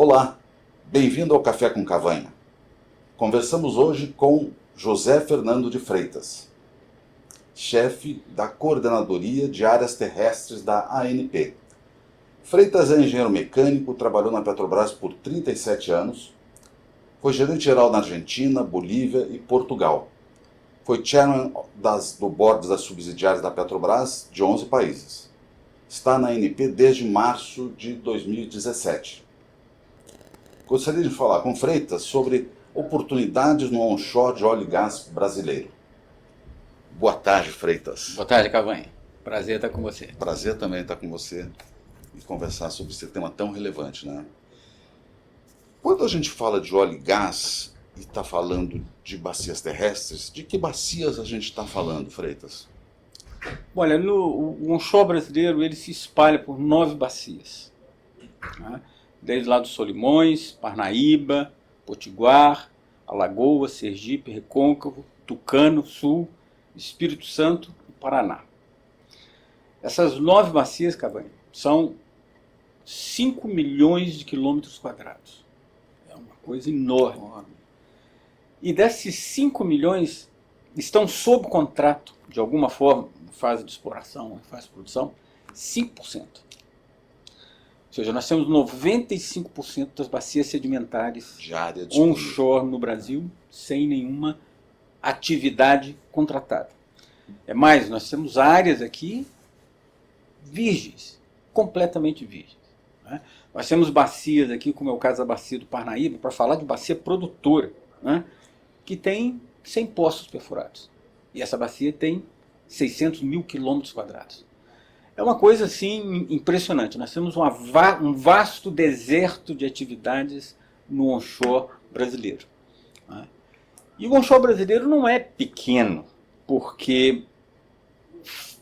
Olá, bem-vindo ao Café com Cavanha. Conversamos hoje com José Fernando de Freitas, chefe da Coordenadoria de Áreas Terrestres da ANP. Freitas é engenheiro mecânico, trabalhou na Petrobras por 37 anos, foi gerente-geral na Argentina, Bolívia e Portugal. Foi chairman do board das subsidiárias da Petrobras de 11 países. Está na ANP desde março de 2017. Gostaria de falar com Freitas sobre oportunidades no onshore de óleo e gás brasileiro. Boa tarde, Freitas. Boa tarde, Cavanha. Prazer estar com você. Prazer também estar com você e conversar sobre esse tema tão relevante, né? Quando a gente fala de óleo e gás e está falando de bacias terrestres, de que bacias a gente está falando, Freitas? Olha, o onshore brasileiro ele se espalha por 9 bacias, né? Desde lá dos Solimões, Parnaíba, Potiguar, Alagoas, Sergipe, Recôncavo, Tucano, Sul, Espírito Santo e Paraná. Essas 9 bacias, Cavanha, são 5 milhões de quilômetros quadrados. É uma coisa enorme. E desses 5 milhões estão sob contrato, de alguma forma, em fase de exploração, em fase de produção, 5%. Ou seja, nós temos 95% das bacias sedimentares onshore no Brasil sem nenhuma atividade contratada. É mais, nós temos áreas aqui virgens, completamente virgens, né? Nós temos bacias aqui, como é o caso da bacia do Parnaíba, para falar de bacia produtora, né? Que tem 100 poços perfurados. E essa bacia tem 600 mil quilômetros quadrados. É uma coisa assim impressionante. Nós temos um vasto deserto de atividades no onshore brasileiro, né? E o onshore brasileiro não é pequeno porque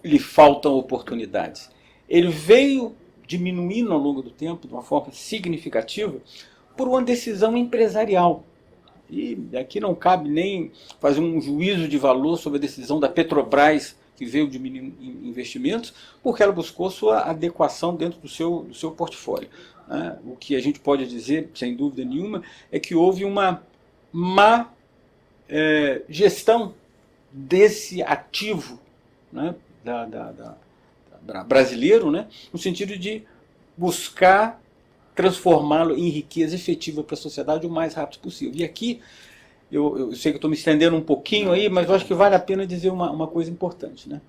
lhe faltam oportunidades. Ele veio diminuindo ao longo do tempo de uma forma significativa por uma decisão empresarial. E aqui não cabe nem fazer um juízo de valor sobre a decisão da Petrobras, que veio diminuir investimentos, porque ela buscou sua adequação dentro do seu portfólio, né? O que a gente pode dizer, sem dúvida nenhuma, é que houve uma má gestão desse ativo, né, brasileiro, né, no sentido de buscar transformá-lo em riqueza efetiva para a sociedade o mais rápido possível. E aqui, eu sei que estou me estendendo um pouquinho aí, mas eu acho que vale a pena dizer uma coisa importante, né?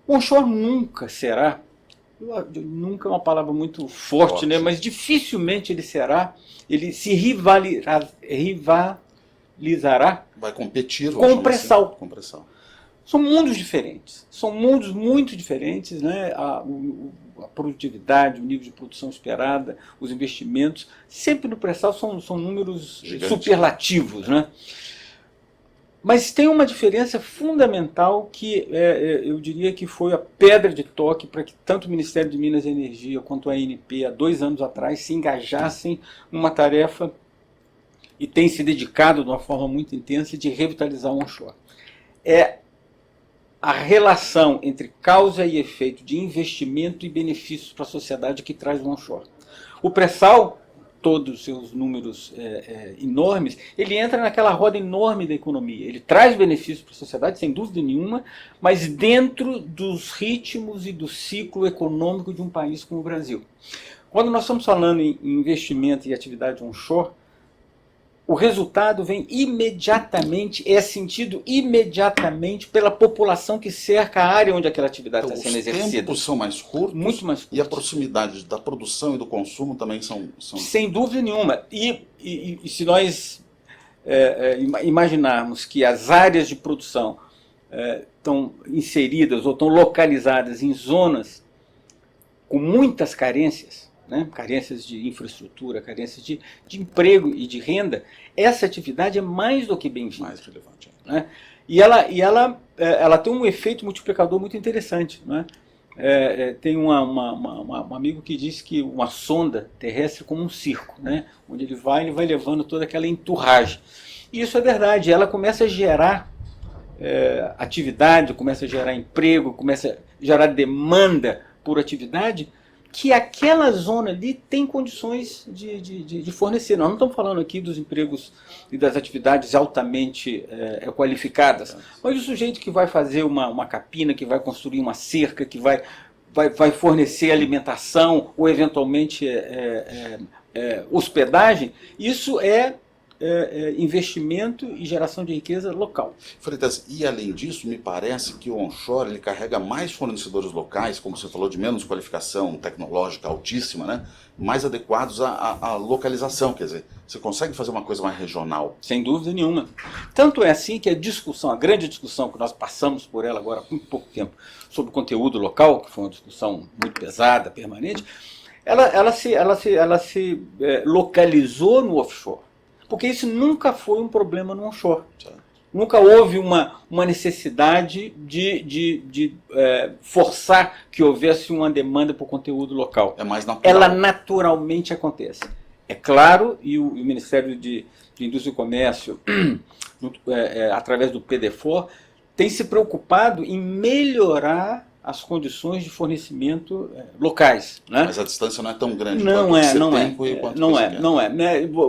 O onshore nunca será, nunca é uma palavra muito forte, né? Mas dificilmente ele se rivalizará, vai competir com o pré-sal. Com pré-sal. São mundos diferentes, são mundos muito diferentes, né? A produtividade, o nível de produção esperada, os investimentos, sempre no pré-sal são números superlativos, né? Mas tem uma diferença fundamental que eu diria que foi a pedra de toque para que tanto o Ministério de Minas e Energia quanto a ANP, há 2 anos atrás, se engajassem numa tarefa e têm se dedicado de uma forma muito intensa de revitalizar o onshore. É a relação entre causa e efeito de investimento e benefícios para a sociedade que traz o onshore. O pré-sal, todos os seus números enormes, ele entra naquela roda enorme da economia. Ele traz benefícios para a sociedade, sem dúvida nenhuma, mas dentro dos ritmos e do ciclo econômico de um país como o Brasil. Quando nós estamos falando em investimento e atividade onshore, o resultado vem imediatamente, é sentido imediatamente pela população que cerca a área onde aquela atividade está sendo exercida. Os tempos são mais curtos, muito mais curtos. E a proximidade da produção e do consumo também são... Sem dúvida nenhuma. E se nós imaginarmos que as áreas de produção estão inseridas ou estão localizadas em zonas com muitas carências, né? Carências de infraestrutura, carências de emprego e de renda, essa atividade é mais do que bem-vinda. Mais relevante. Né? E ela tem um efeito multiplicador muito interessante. Né? Tem um amigo que disse que uma sonda terrestre é como um circo, né? Onde ele vai levando toda aquela enturragem. E isso é verdade, ela começa a gerar atividade, começa a gerar emprego, começa a gerar demanda por atividade que aquela zona ali tem condições de fornecer. Nós não estamos falando aqui dos empregos e das atividades altamente qualificadas, mas o sujeito que vai fazer uma capina, que vai construir uma cerca, que vai fornecer alimentação ou eventualmente hospedagem, isso é investimento e geração de riqueza local. Freitas, e além disso, me parece que o onshore ele carrega mais fornecedores locais, como você falou, de menos qualificação tecnológica altíssima, né? Mais adequados à localização, quer dizer, você consegue fazer uma coisa mais regional. Sem dúvida nenhuma. Tanto é assim que a grande discussão que nós passamos por ela agora há muito pouco tempo, sobre o conteúdo local, que foi uma discussão muito pesada, permanente, ela se localizou no offshore. Porque isso nunca foi um problema no onshore. Nunca houve uma necessidade de forçar que houvesse uma demanda por conteúdo local. É mais natural. Ela naturalmente acontece. É claro, e o Ministério de Indústria e Comércio, através do PDFOR, tem se preocupado em melhorar as condições de fornecimento locais. Né? Mas a distância não é tão grande não quanto é.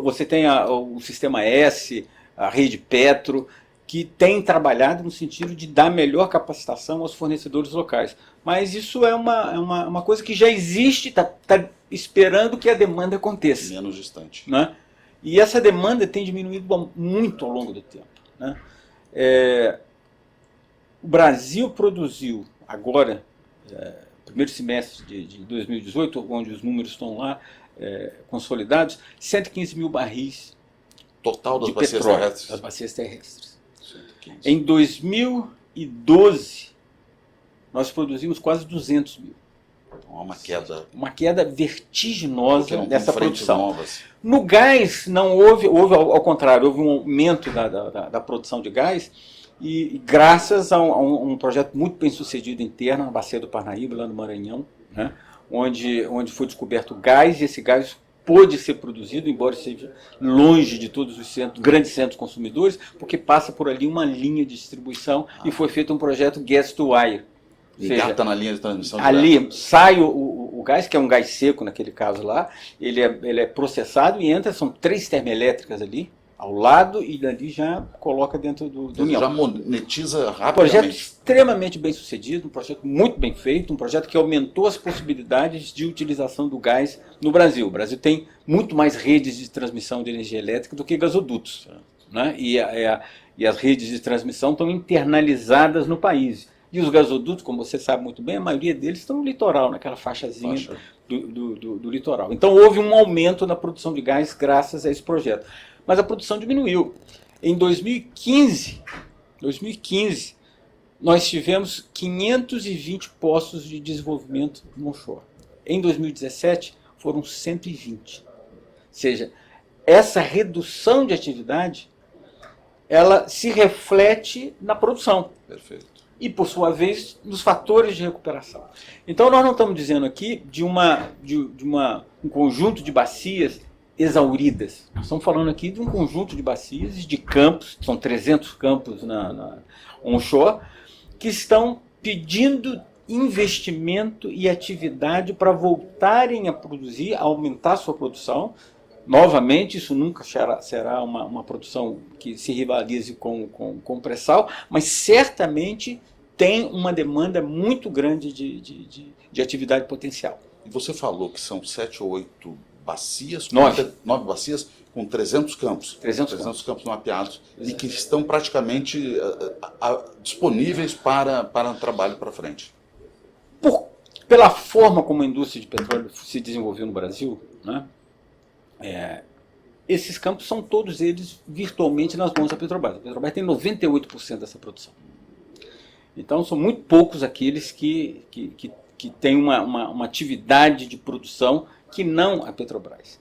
Você tem o Sistema S, a Rede Petro, que tem trabalhado no sentido de dar melhor capacitação aos fornecedores locais. Mas isso é uma coisa que já existe, está esperando que a demanda aconteça. Menos distante. Né? E essa demanda tem diminuído muito ao longo do tempo. Né? O Brasil produziu agora, primeiro semestre de 2018, onde os números estão lá consolidados, 115 mil barris total das de bacias petróleo, terrestres. das bacias terrestres. 115. Em 2012, nós produzimos quase 200 mil. Uma queda. Uma queda vertiginosa dessa produção. Novas. No gás, não houve ao contrário, houve um aumento da produção de gás, e graças a um projeto muito bem sucedido interno na Bacia do Parnaíba, lá no Maranhão, né, onde foi descoberto gás, e esse gás pôde ser produzido, embora seja longe de todos os grandes centros consumidores, porque passa por ali uma linha de distribuição e foi feito um projeto gas to wire. Engata na linha de transmissão. Ali sai o gás, que é um gás seco naquele caso lá, ele é processado e entra, são 3 termoelétricas ali, ao lado, e dali já coloca dentro do união. Já monetiza rapidamente. Um projeto extremamente bem sucedido, um projeto muito bem feito, um projeto que aumentou as possibilidades de utilização do gás no Brasil. O Brasil tem muito mais redes de transmissão de energia elétrica do que gasodutos. Né? E as redes de transmissão estão internalizadas no país. E os gasodutos, como você sabe muito bem, a maioria deles estão no litoral, naquela faixazinha do litoral. Então houve um aumento na produção de gás graças a esse projeto. Mas a produção diminuiu. Em 2015, nós tivemos 520 postos de desenvolvimento no onshore. Em 2017, foram 120. Ou seja, essa redução de atividade, ela se reflete na produção. Perfeito. E, por sua vez, nos fatores de recuperação. Então, nós não estamos dizendo aqui de um conjunto de bacias exauridas. Nós estamos falando aqui de um conjunto de bacias, de campos, são 300 campos na onshore, que estão pedindo investimento e atividade para voltarem a produzir, a aumentar a sua produção. Novamente, isso nunca será uma produção que se rivalize com o pré-sal, mas certamente tem uma demanda muito grande de atividade potencial. E você falou que são 7 ou 8 bacias, 9 bacias com 300 campos. 300 campos mapeados. Exato. E que estão praticamente disponíveis para trabalho para frente. Pela forma como a indústria de petróleo se desenvolveu no Brasil, né, esses campos são todos eles virtualmente nas mãos da Petrobras. A Petrobras tem 98% dessa produção. Então são muito poucos aqueles que têm uma atividade de produção que não a Petrobras.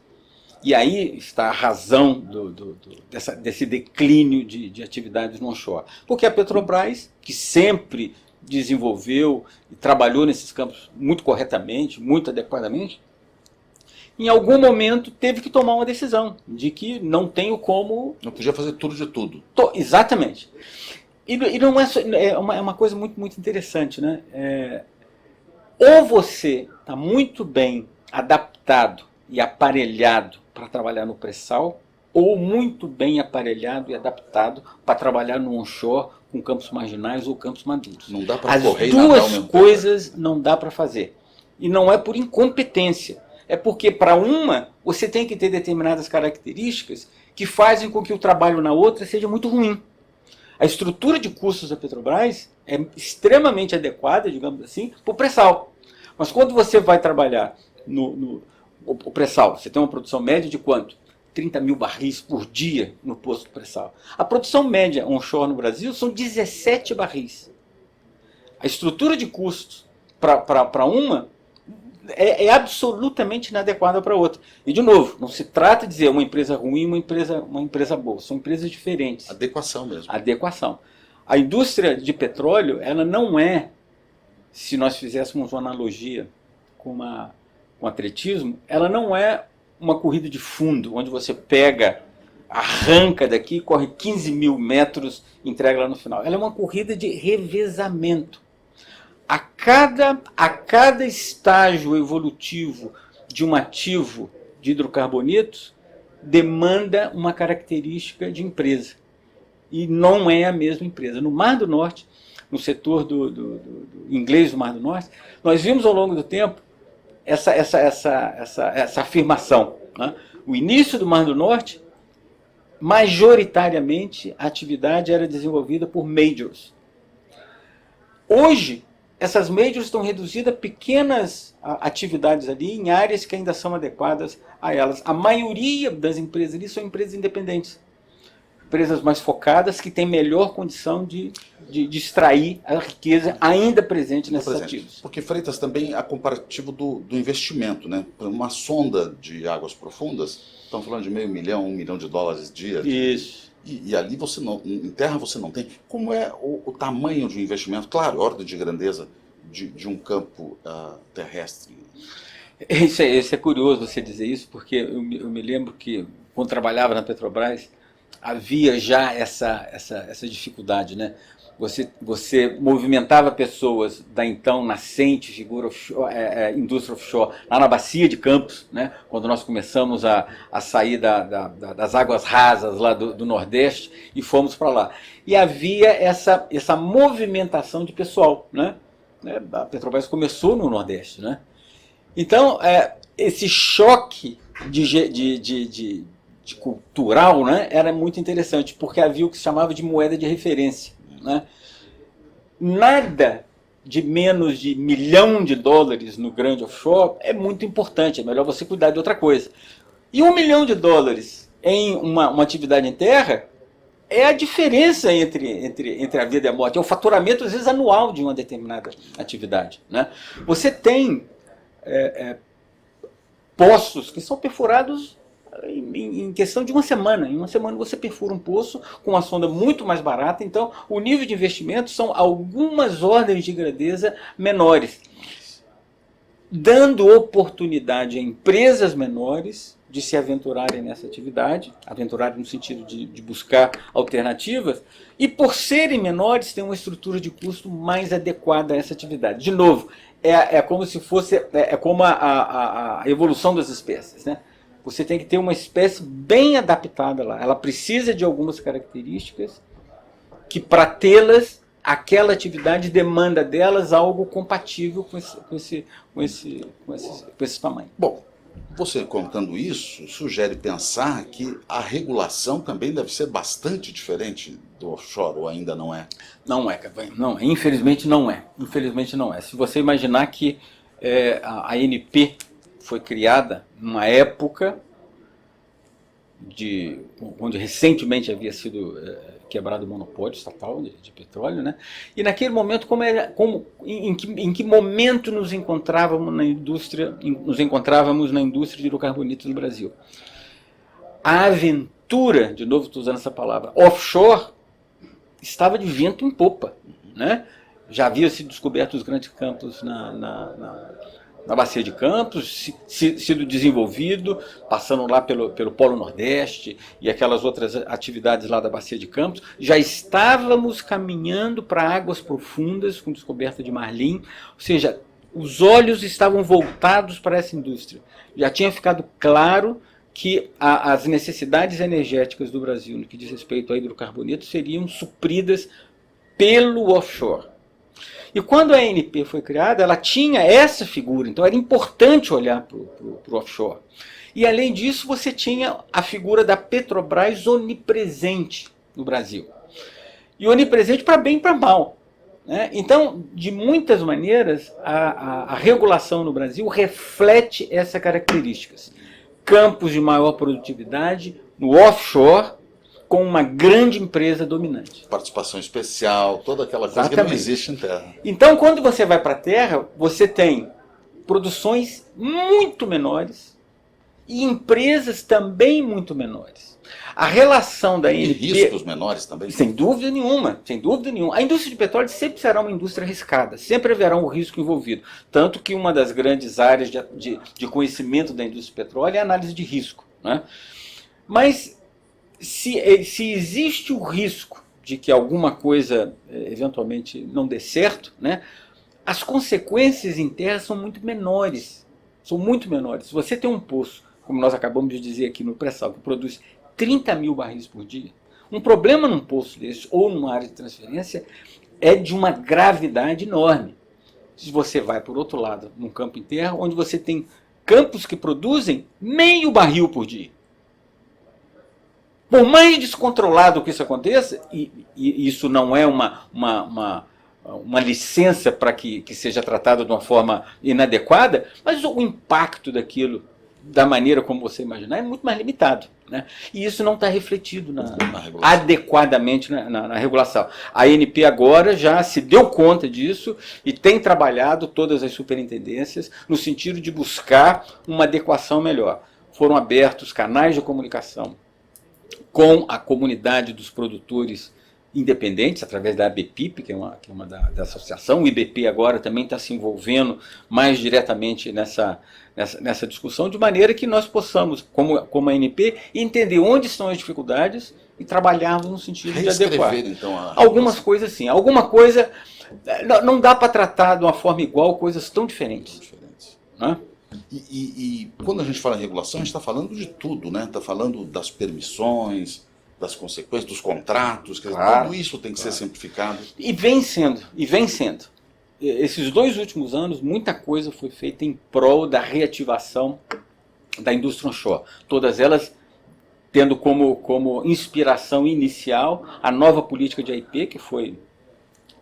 E aí está a razão desse declínio de atividades no onshore. Porque a Petrobras, que sempre desenvolveu e trabalhou nesses campos muito corretamente, muito adequadamente, em algum momento teve que tomar uma decisão de que não tenho como... Não podia fazer tudo de tudo. Exatamente. E não é uma coisa muito, muito interessante, né? Ou você está muito bem adaptado e aparelhado para trabalhar no pré-sal, ou muito bem aparelhado e adaptado para trabalhar no onshore com campos marginais ou campos maduros. Não dá para As correr e nadar ao duas mesmo coisas não dá para fazer. E não é por incompetência. É porque para uma você tem que ter determinadas características que fazem com que o trabalho na outra seja muito ruim. A estrutura de custos da Petrobras é extremamente adequada, digamos assim, para o pré-sal. Mas quando você vai trabalhar no pré-sal, você tem uma produção média de quanto? 30 mil barris por dia no posto pré-sal. A produção média onshore no Brasil são 17 barris. A estrutura de custos para uma é absolutamente inadequada para outra. E, de novo, não se trata de dizer uma empresa ruim e uma empresa boa. São empresas diferentes. Adequação mesmo. Adequação. A indústria de petróleo, ela não é, se nós fizéssemos uma analogia com atletismo, ela não é uma corrida de fundo, onde você pega, arranca daqui, corre 15 mil metros e entrega lá no final. Ela é uma corrida de revezamento. A cada estágio evolutivo de um ativo de hidrocarbonetos demanda uma característica de empresa. E não é a mesma empresa. No Mar do Norte, no setor do inglês do Mar do Norte, nós vimos ao longo do tempo essa afirmação. Né? O início do Mar do Norte, majoritariamente, a atividade era desenvolvida por majors. Hoje, essas majors estão reduzidas a pequenas atividades ali em áreas que ainda são adequadas a elas. A maioria das empresas ali são empresas independentes. Empresas mais focadas que têm melhor condição de extrair a riqueza ainda presente nesses ativos. Porque, Freitas, também há comparativo do investimento, né? Uma sonda de águas profundas, estamos falando de $500 mil, $1 milhão dia. Isso. E ali você não, em terra você não tem. Como é o tamanho de um investimento? Claro, ordem de grandeza de um campo terrestre. Isso é curioso você dizer isso, porque eu me lembro que, quando trabalhava na Petrobras, havia já essa dificuldade, né? Você movimentava pessoas da então nascente figura offshore, indústria offshore, lá na bacia de Campos, né? Quando nós começamos a sair das águas rasas lá do Nordeste e fomos para lá. E havia essa movimentação de pessoal, né? A Petrobras começou no Nordeste, né? Então, esse choque de cultural, né, era muito interessante, porque havia o que se chamava de moeda de referência. Né? Nada de menos de $1 milhão no grande offshore é muito importante, é melhor você cuidar de outra coisa. E $1 milhão em uma atividade em terra é a diferença entre a vida e a morte, é o faturamento, às vezes, anual de uma determinada atividade. Né? Você tem poços que são perfurados em questão de uma semana. Em uma semana você perfura um poço com uma sonda muito mais barata. Então, o nível de investimento são algumas ordens de grandeza menores, dando oportunidade a empresas menores de se aventurarem nessa atividade, aventurarem no sentido de buscar alternativas, e por serem menores, tem uma estrutura de custo mais adequada a essa atividade. De novo, é como se fosse como a evolução das espécies, né? Você tem que ter uma espécie bem adaptada lá. Ela precisa de algumas características que, para tê-las, aquela atividade demanda delas algo compatível com esse tamanho. Bom, você contando isso, sugere pensar que a regulação também deve ser bastante diferente do offshore, ou ainda não é? Não é, Cavanha. Não, infelizmente não é. Infelizmente não é. Se você imaginar que a ANP foi criada numa época onde recentemente havia sido quebrado o monopólio estatal de petróleo, né? E naquele momento, em que momento nos encontrávamos na indústria de hidrocarbonetos no Brasil? A aventura, de novo estou usando essa palavra, offshore, estava de vento em popa, né? Já havia sido descobertos os grandes campos na bacia de Campos, sido desenvolvido, passando lá pelo Polo Nordeste e aquelas outras atividades lá da bacia de Campos. Já estávamos caminhando para águas profundas com descoberta de marlim, ou seja, os olhos estavam voltados para essa indústria. Já tinha ficado claro que as necessidades energéticas do Brasil, no que diz respeito a hidrocarbonetos, seriam supridas pelo offshore. E quando a ANP foi criada, ela tinha essa figura, então era importante olhar para o offshore. E além disso, você tinha a figura da Petrobras onipresente no Brasil. E onipresente para bem e para mal. Né? Então, de muitas maneiras, a regulação no Brasil reflete essas características. Campos de maior produtividade no offshore, com uma grande empresa dominante. Participação especial, toda aquela coisa que não existe em terra. Então, quando você vai para a terra, você tem produções muito menores e empresas também muito menores. A relação da ANP... E riscos menores também? Sem dúvida nenhuma, sem dúvida nenhuma. A indústria de petróleo sempre será uma indústria arriscada, sempre haverá um risco envolvido. Tanto que uma das grandes áreas de conhecimento da indústria de petróleo é a análise de risco. Né? Mas se existe o risco de que alguma coisa eventualmente não dê certo, né, as consequências em terra são muito menores. São muito menores. Se você tem um poço, como nós acabamos de dizer aqui no pré-sal, que produz 30 mil barris por dia, um problema num poço desse ou numa área de transferência é de uma gravidade enorme. Se você vai, por outro lado, num campo em terra, onde você tem campos que produzem meio barril por dia. Por mais descontrolado que isso aconteça, e isso não é uma licença para que seja tratado de uma forma inadequada, mas o impacto daquilo, da maneira como você imaginar, é muito mais limitado. Né? E isso não está refletido adequadamente na regulação. A ANP agora já se deu conta disso e tem trabalhado todas as superintendências no sentido de buscar uma adequação melhor. Foram abertos canais de comunicação com a comunidade dos produtores independentes, através da ABPIP, que é uma da associação. O IBP agora também está se envolvendo mais diretamente nessa discussão, de maneira que nós possamos, como a ANP, entender onde estão as dificuldades e trabalharmos no sentido de adequar. Então, algumas coisas sim. Alguma coisa... Não dá para tratar de uma forma igual coisas tão diferentes. Né? E quando a gente fala em regulação, a gente está falando de tudo, né? Está falando das permissões, das consequências, dos contratos, tudo isso tem que ser simplificado. E vem sendo. Esses 2 últimos anos, muita coisa foi feita em prol da reativação da indústria onshore. Todas elas tendo como inspiração inicial a nova política de AIP, que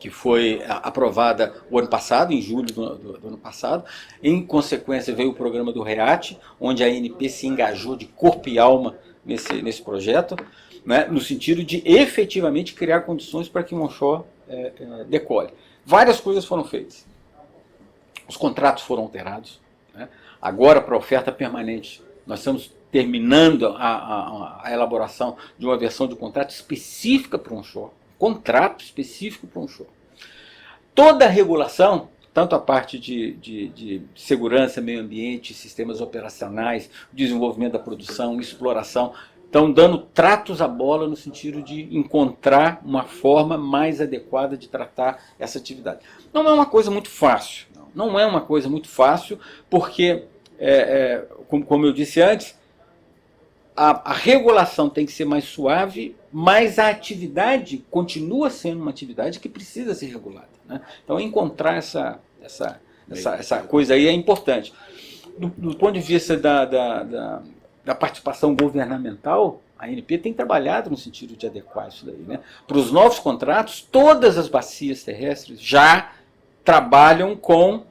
foi aprovada o ano passado, em julho do ano passado. Em consequência, veio o programa do REAT, onde a ANP se engajou de corpo e alma nesse projeto, né, no sentido de efetivamente criar condições para que o onshore decole. Várias coisas foram feitas. Os contratos foram alterados. Né? Agora, para a oferta permanente, nós estamos terminando a elaboração de uma versão de contrato específica para o onshore. Contrato específico para o onshore. Toda a regulação, tanto a parte de segurança, meio ambiente, sistemas operacionais, desenvolvimento da produção, exploração, estão dando tratos à bola no sentido de encontrar uma forma mais adequada de tratar essa atividade. Não é uma coisa muito fácil. Não é uma coisa muito fácil, porque, como eu disse antes, a regulação tem que ser mais suave, mas a atividade continua sendo uma atividade que precisa ser regulada. Né? Então, encontrar essa coisa aí é importante. Do ponto de vista da participação governamental, a ANP tem trabalhado no sentido de adequar isso daí. Né? Para os novos contratos, todas as bacias terrestres já trabalham com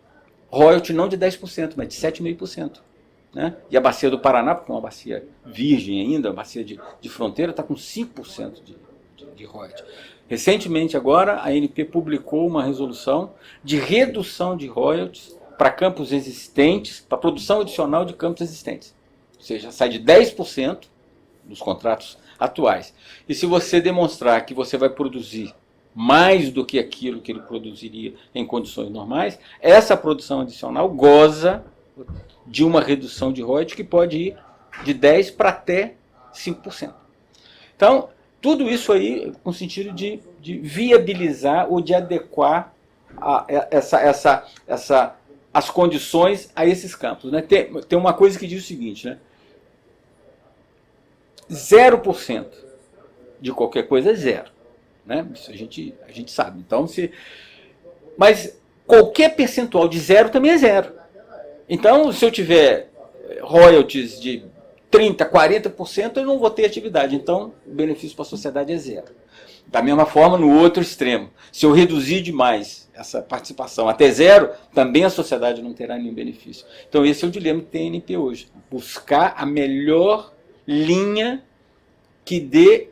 royalty não de 10%, mas de 7,5%. Né? E a bacia do Paraná, porque é uma bacia virgem ainda, uma bacia de fronteira, está com 5% de royalty. Recentemente agora, a ANP publicou uma resolução de redução de royalties para campos existentes, para produção adicional de campos existentes. Ou seja, sai de 10% dos contratos atuais. E se você demonstrar que você vai produzir mais do que aquilo que ele produziria em condições normais, essa produção adicional goza de uma redução de royalties que pode ir de 10% para até 5%. Então, tudo isso aí com o sentido de viabilizar ou de adequar essa as condições a esses campos. Né? Tem uma coisa que diz o seguinte, né? 0% de qualquer coisa é zero. Né? Isso a gente sabe. Então, mas qualquer percentual de zero também é zero. Então, se eu tiver royalties de 30%, 40%, eu não vou ter atividade. Então, o benefício para a sociedade é zero. Da mesma forma, no outro extremo, se eu reduzir demais essa participação até zero, também a sociedade não terá nenhum benefício. Então, esse é o dilema que tem a ANP hoje. Buscar a melhor linha que dê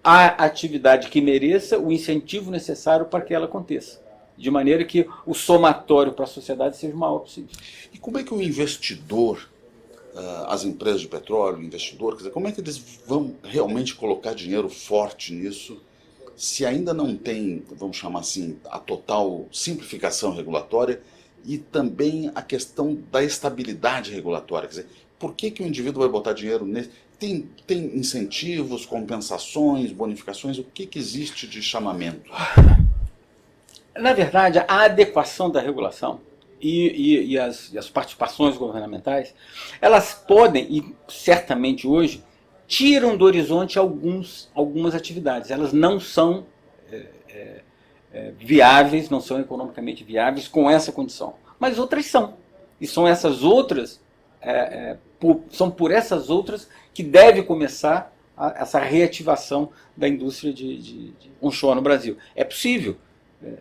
à atividade que mereça o incentivo necessário para que ela aconteça. De maneira que o somatório para a sociedade seja o maior possível. E como é que o investidor, as empresas de petróleo, o investidor, quer dizer, como é que eles vão realmente colocar dinheiro forte nisso, se ainda não tem, vamos chamar assim, a total simplificação regulatória e também a questão da estabilidade regulatória? Quer dizer, por que o indivíduo vai botar dinheiro nesse? Tem incentivos, compensações, bonificações? O que existe de chamamento? Na verdade, a adequação da regulação e as participações governamentais, elas podem, e certamente hoje, tiram do horizonte algumas atividades. Elas não são viáveis, não são economicamente viáveis com essa condição. Mas outras são. E são essas outras, são por essas outras que deve começar essa reativação da indústria de onshore no Brasil. É possível.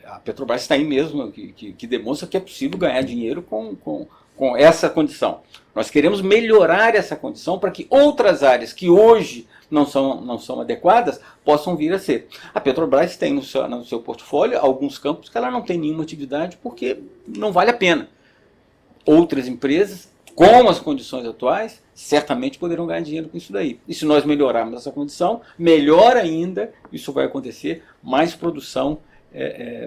A Petrobras está aí mesmo, que demonstra que é possível ganhar dinheiro com essa condição. Nós queremos melhorar essa condição para que outras áreas que hoje não são adequadas possam vir a ser. A Petrobras tem no seu portfólio alguns campos que ela não tem nenhuma atividade porque não vale a pena. Outras empresas, com as condições atuais, certamente poderão ganhar dinheiro com isso daí. E se nós melhorarmos essa condição, melhor ainda isso vai acontecer, mais produção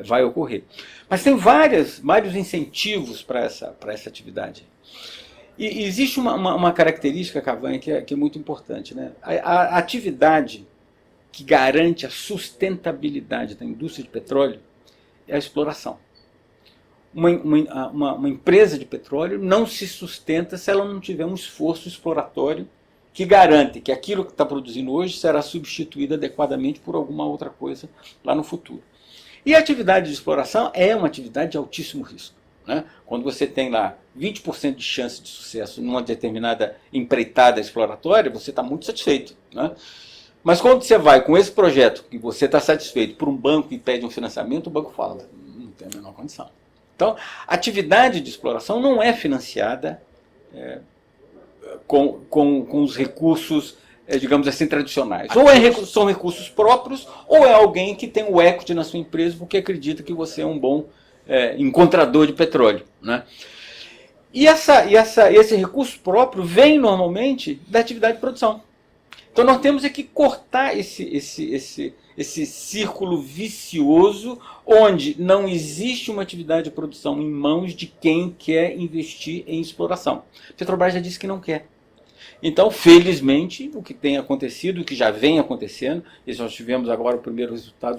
vai ocorrer. Mas tem vários incentivos para essa atividade. E existe uma característica, Cavanha, que é muito importante. Né? A atividade que garante a sustentabilidade da indústria de petróleo é a exploração. Uma empresa de petróleo não se sustenta se ela não tiver um esforço exploratório que garante que aquilo que está produzindo hoje será substituído adequadamente por alguma outra coisa lá no futuro. E a atividade de exploração é uma atividade de altíssimo risco. Né? Quando você tem lá 20% de chance de sucesso numa determinada empreitada exploratória, você está muito satisfeito. Né? Mas quando você vai com esse projeto que você está satisfeito para um banco e pede um financiamento, o banco fala, não tem a menor condição. Então, a atividade de exploração não é financiada com os recursos, digamos assim, tradicionais. Ou são recursos próprios, ou é alguém que tem o equity na sua empresa porque acredita que você é um bom encontrador de petróleo. Né? E esse recurso próprio vem normalmente da atividade de produção. Então nós temos que cortar esse círculo vicioso onde não existe uma atividade de produção em mãos de quem quer investir em exploração. A Petrobras já disse que não quer. Então, felizmente, o que tem acontecido, o que já vem acontecendo, e nós tivemos agora os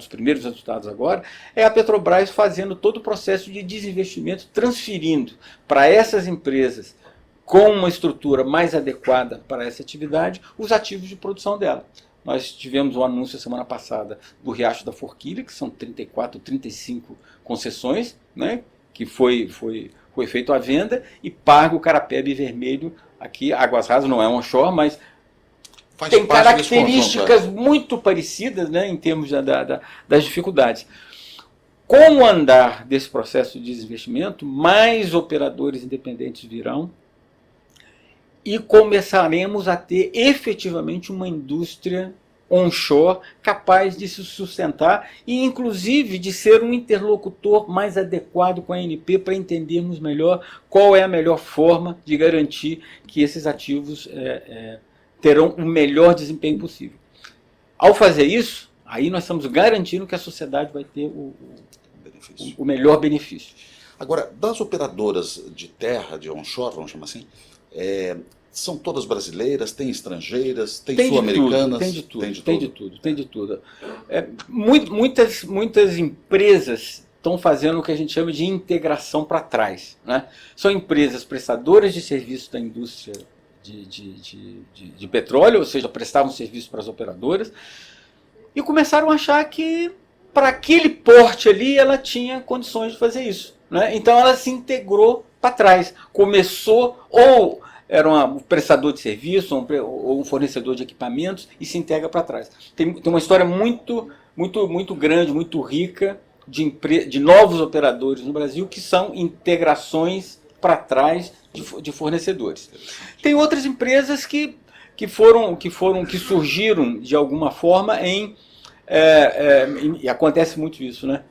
primeiros resultados agora, é a Petrobras fazendo todo o processo de desinvestimento, transferindo para essas empresas com uma estrutura mais adequada para essa atividade, os ativos de produção dela. Nós tivemos um anúncio semana passada do Riacho da Forquilha, que são 34, 35 concessões, né, que foi feito à venda, e paga o Carapebe Vermelho aqui. Águas Rasas não é onshore, mas tem características muito parecidas, né, em termos das dificuldades. Com o andar desse processo de desinvestimento, mais operadores independentes virão, e começaremos a ter efetivamente uma indústria onshore capaz de se sustentar e, inclusive, de ser um interlocutor mais adequado com a ANP para entendermos melhor qual é a melhor forma de garantir que esses ativos terão o melhor desempenho possível. Ao fazer isso, aí nós estamos garantindo que a sociedade vai ter o melhor benefício. Agora, das operadoras de terra, de onshore, vamos chamar assim, são todas brasileiras, tem estrangeiras, tem sul-americanas? Tem de tudo. Muitas empresas estão fazendo o que a gente chama de integração para trás, né? São empresas prestadoras de serviços da indústria de petróleo, ou seja, prestavam serviço para as operadoras, e começaram a achar que para aquele porte ali ela tinha condições de fazer isso, né? Então ela se integrou para trás. Começou, ou era um prestador de serviço, ou um fornecedor de equipamentos, e se integra para trás. Tem uma história muito grande, muito rica, de novos operadores no Brasil, que são integrações para trás de fornecedores. Tem outras empresas que surgiram de alguma forma e acontece muito isso, né?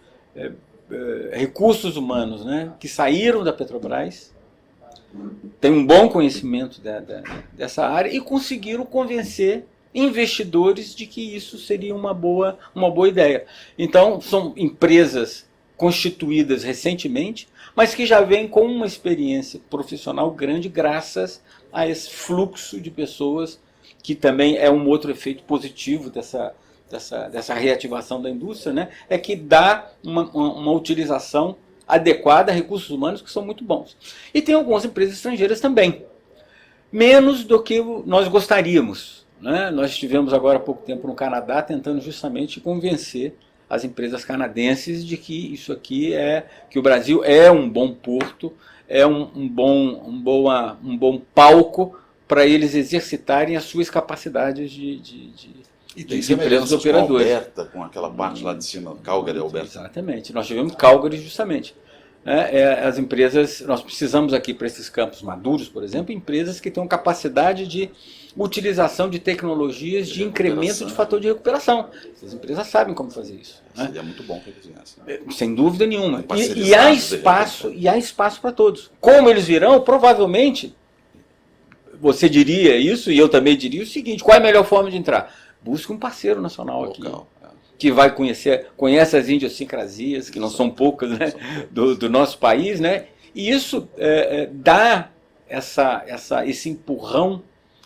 Recursos humanos, né? Que saíram da Petrobras, têm um bom conhecimento dessa área e conseguiram convencer investidores de que isso seria uma boa ideia. Então, são empresas constituídas recentemente, mas que já vêm com uma experiência profissional grande graças a esse fluxo de pessoas, que também é um outro efeito positivo dessa reativação da indústria, né? É que dá uma utilização adequada a recursos humanos que são muito bons. E tem algumas empresas estrangeiras também, menos do que nós gostaríamos, né? Nós estivemos agora há pouco tempo no Canadá tentando justamente convencer as empresas canadenses de que isso aqui que o Brasil é um bom porto, é um bom palco para eles exercitarem as suas capacidades e tem de empresas operadoras. Com Alberta, com aquela parte lá de cima, Calgary, Alberta. Exatamente. Nós tivemos Calgary justamente. As empresas, nós precisamos aqui para esses campos maduros, por exemplo, empresas que tenham capacidade de utilização de tecnologias de incremento de fator de recuperação. As empresas sabem como fazer isso. Seria muito bom que eles viessem. Sem dúvida nenhuma. E há espaço para todos. Como eles virão, provavelmente, você diria isso, e eu também diria o seguinte: qual é a melhor forma de entrar? Busque um parceiro nacional local, aqui, que vai conhece as idiosincrasias, que não são poucas, né, do nosso país, né? E isso dá esse empurrão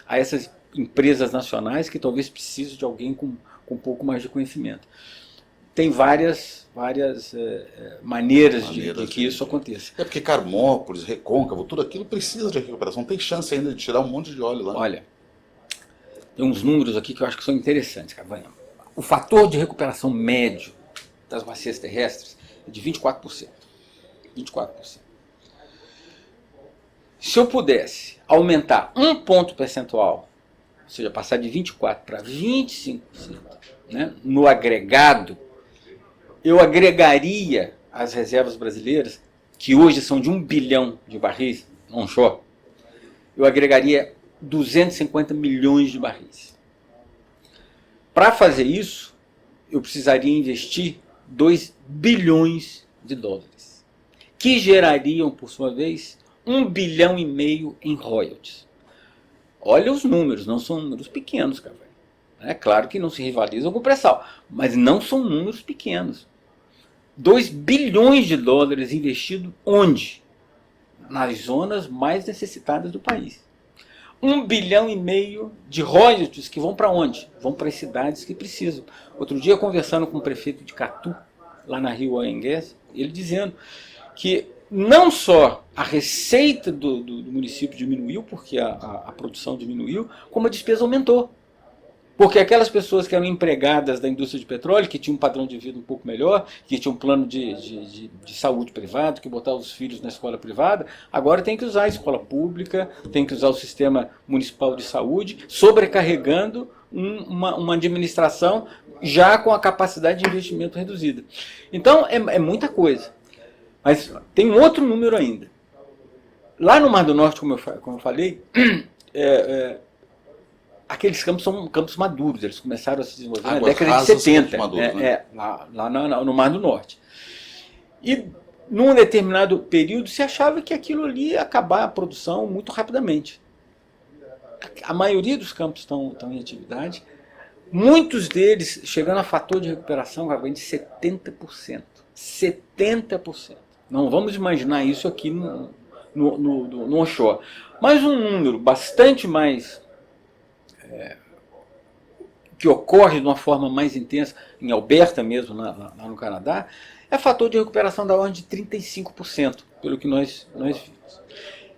a essas empresas nacionais que talvez precisem de alguém com um pouco mais de conhecimento. Tem várias maneiras de que isso aconteça. É porque Carmópolis, Recôncavo, tudo aquilo precisa de recuperação. Tem chance ainda de tirar um monte de óleo lá. Olha, tem uns números aqui que eu acho que são interessantes, Cavanha. O fator de recuperação médio das bacias terrestres é de 24%. 24%. Se eu pudesse aumentar um ponto percentual, ou seja, passar de 24% para 25%, né, no agregado, eu agregaria as reservas brasileiras, que hoje são de 1 bilhão de barris onshore, eu agregaria 250 milhões de barris. Para fazer isso, eu precisaria investir 2 bilhões de dólares, que gerariam, por sua vez, 1,5 bilhão em royalties. Olha os números, não são números pequenos, cara. É claro que não se rivalizam com o pré-sal, mas não são números pequenos. 2 bilhões de dólares investidos onde? Nas zonas mais necessitadas do país. 1,5 bilhão de royalties que vão para onde? Vão para as cidades que precisam. Outro dia, conversando com o prefeito de Catu, lá na Rio Anhangués, ele dizendo que não só a receita do município diminuiu, porque a produção diminuiu, como a despesa aumentou. Porque aquelas pessoas que eram empregadas da indústria de petróleo, que tinham um padrão de vida um pouco melhor, que tinham um plano de saúde privado, que botavam os filhos na escola privada, agora tem que usar a escola pública, tem que usar o sistema municipal de saúde, sobrecarregando uma administração já com a capacidade de investimento reduzida. Então, é muita coisa. Mas tem um outro número ainda. Lá no Mar do Norte, como eu falei, aqueles campos são campos maduros, eles começaram a se desenvolver na década de 70, maduros, né? lá no Mar do Norte. E num determinado período se achava que aquilo ali ia acabar a produção muito rapidamente. A maioria dos campos estão em atividade, muitos deles chegando a fator de recuperação de 70%. 70%. Não vamos imaginar isso aqui no onshore. Mas um número bastante mais que ocorre de uma forma mais intensa, em Alberta mesmo, lá no Canadá, é fator de recuperação da ordem de 35%, pelo que nós vimos.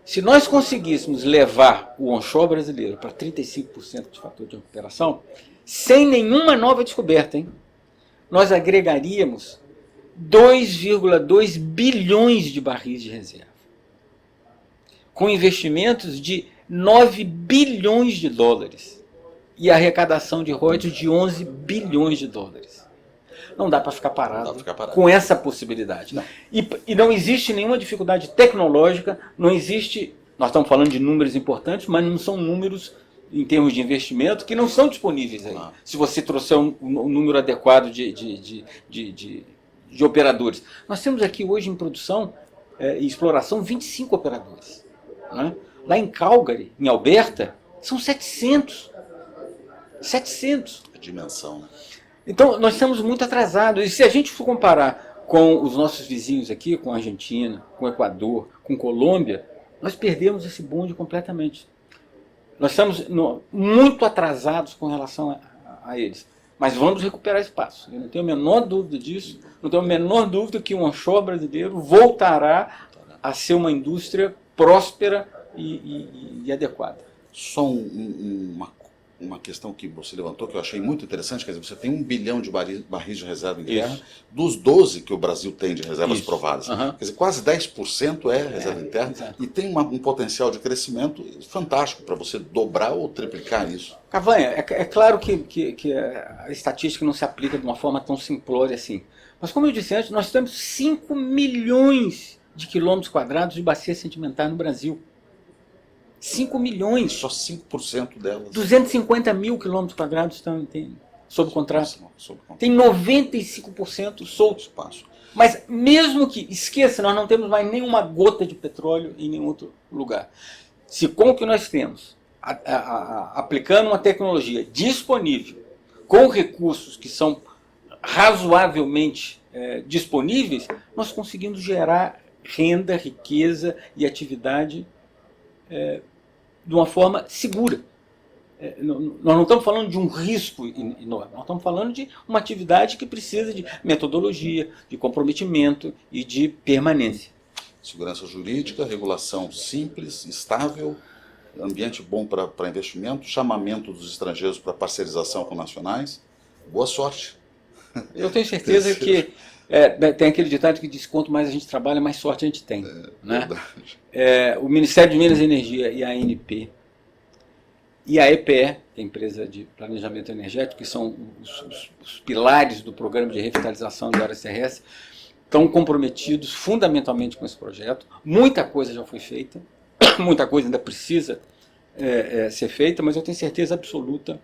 Se nós conseguíssemos levar o onshore brasileiro para 35% de fator de recuperação, sem nenhuma nova descoberta, hein, nós agregaríamos 2,2 bilhões de barris de reserva, com investimentos de 9 bilhões de dólares e arrecadação de royalties de 11 bilhões de dólares. Não dá para ficar parado com essa possibilidade. Não. E não existe nenhuma dificuldade tecnológica, não existe... Nós estamos falando de números importantes, mas não são números em termos de investimento que não são disponíveis aí. Se você trouxer um número adequado de operadores. Nós temos aqui hoje em produção e exploração 25 operadores. Né? Lá em Calgary, em Alberta, são 700. 700. A dimensão, né? Então, nós estamos muito atrasados. E se a gente for comparar com os nossos vizinhos aqui, com a Argentina, com o Equador, com Colômbia, nós perdemos esse bonde completamente. Nós estamos muito atrasados com relação a eles. Mas vamos recuperar espaço. Eu não tenho a menor dúvida disso. Não tenho a menor dúvida que o onshore brasileiro voltará a ser uma indústria próspera e adequada. Só uma questão que você levantou, que eu achei muito interessante, quer dizer, você tem 1 bilhão de barris de reserva em terra, dos 12 que o Brasil tem de reservas provadas. Quer dizer, quase 10% é reserva em terra, e tem um potencial de crescimento fantástico para você dobrar ou triplicar isso. Cavanha, é claro que a estatística não se aplica de uma forma tão simplória assim. Mas como eu disse antes, nós temos 5 milhões de quilômetros quadrados de bacia sedimentar no Brasil. 5 milhões. Só 5% delas. 250 mil quilômetros quadrados estão sob contrato. Tem 95% solto espaço. Mas mesmo que, esqueça, nós não temos mais nenhuma gota de petróleo em nenhum outro lugar. Se com o que nós temos, aplicando uma tecnologia disponível, com recursos que são razoavelmente disponíveis, nós conseguimos gerar renda, riqueza e atividade de uma forma segura. Nós não estamos falando de um risco enorme, nós estamos falando de uma atividade que precisa de metodologia, de comprometimento e de permanência. Segurança jurídica, regulação simples, estável, ambiente bom para investimento, chamamento dos estrangeiros para parcerização com nacionais. Boa sorte. Eu tenho certeza que tem aquele ditado que diz: quanto mais a gente trabalha, mais sorte a gente tem. Né? O Ministério de Minas e Energia e a ANP e a EPE, que é a empresa de planejamento energético, que são os pilares do programa de revitalização de áreas terrestres, estão comprometidos fundamentalmente com esse projeto. Muita coisa já foi feita, muita coisa ainda precisa ser feita, mas eu tenho certeza absoluta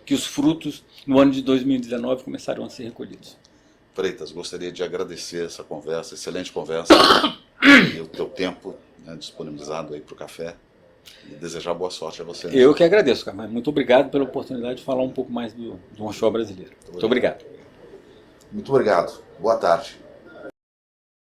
que os frutos no ano de 2019 começarão a ser recolhidos. Freitas, gostaria de agradecer essa conversa, excelente conversa, e o teu tempo disponibilizado aí para o café, e desejar boa sorte a você. Eu que agradeço, Camargo. Muito obrigado pela oportunidade de falar um pouco mais do onshore brasileiro. Muito obrigado. Muito obrigado. Boa tarde.